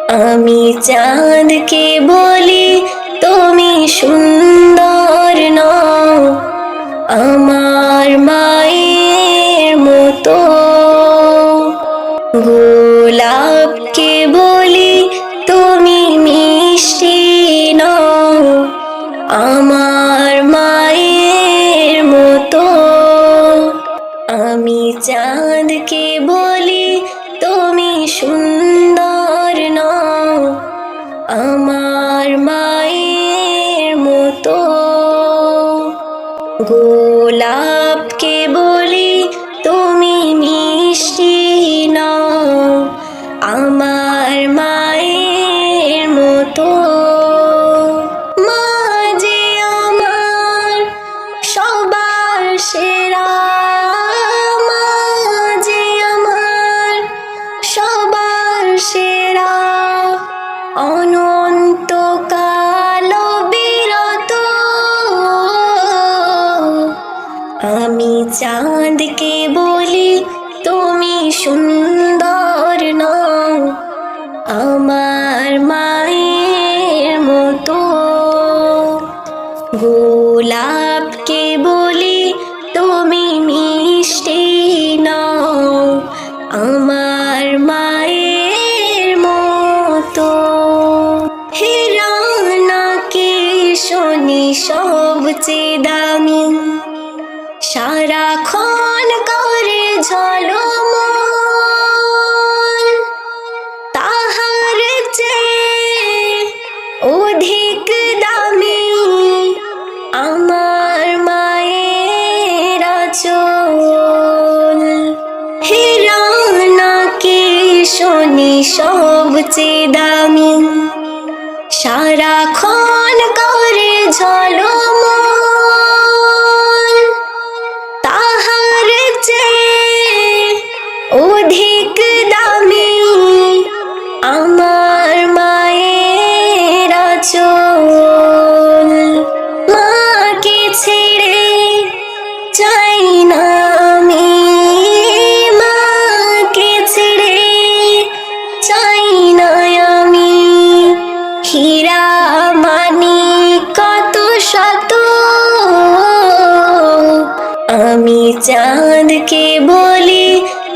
আমি চাঁদকে বলি তুমি সুন্দর নও, আমার মায়ের মতো। গোলাপকে বলি তুমি মিষ্টি নও, আমার মায়ের মতো। আমি চাঁদকে বলি তুমি সুন্দর নও, আমার মায়ের মতো। গোলাপকে বলি তুমি মিষ্টি নও, আমার মায়ের মতো। মা যে আমার সবার সেরা, মা যে আমার সবার সেরা, অনন্তকাল বিরত। আমি চাঁদকে বলি তুমি সুন্দর নও, আমার মায়ের মতো। গোলাপকে বলি তুমি মিষ্টি নও, আমার মায়ের মতো। হীরা নাকি সোনি সবচেয়ে দামি, সারাক্ষণ করে ঝলমল, তাহার চেয়ে অধিক দামি আমার মায়ের আঁচল। হীরা নাকি সোনি সবচেয়ে দামি, সারাক্ষণ করে ঝলমল, তাহার চেয়ে অধিক দামি আমার মায়ের আঁচল। মাকে ছেড়ে চাই না আমি, মাকে ছেড়ে চাই না আমি। হীরা মানিক কত শত, আমি চাঁদকে বলি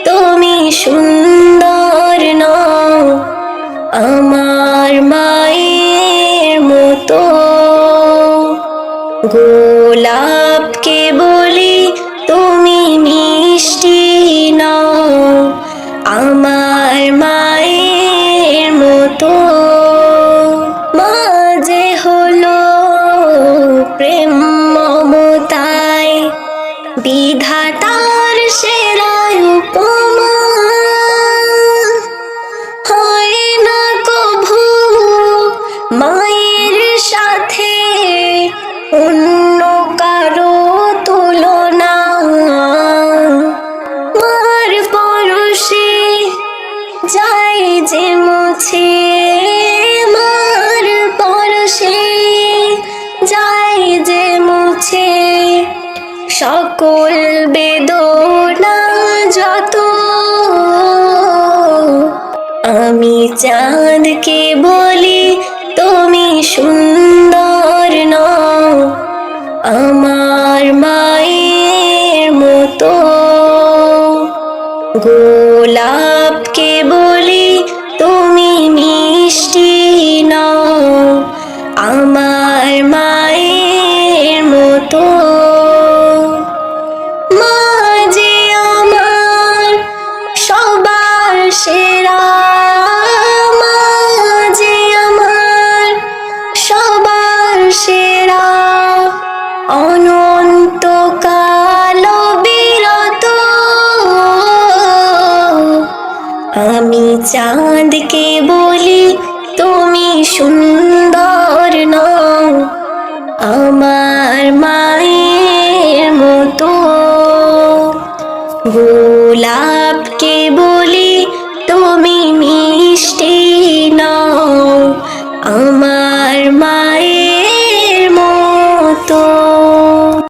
তুমি সুন্দর নও, আমার মায়ের মতো। গোলাপকে বলি তুমি মিষ্টি নও, আমার মায়ের মতো। মা যে হলো প্রেম মমতায় বিধাতার সেরা উপমা, হয় না কভু মায়ের সাথে অন্য কারো তুলনা। মার পরশে যায় যে মুছে, মার পরশে যায় যে মুছে সকল বেদনা যত। আমি চাঁদকে বলি তুমি সুন্দর নও, আমার মায়ের মতো। গোলাপকে বলি তুমি মিষ্টি নও, আমার মায়ের মতো। মা যে আমার সবার সেরা, মা যে আমার সবার সেরা, অনন্তকাল বিরত। আমি চাঁদকে বলি তুমি সুন্দর নও, আমার মায়ের মতো।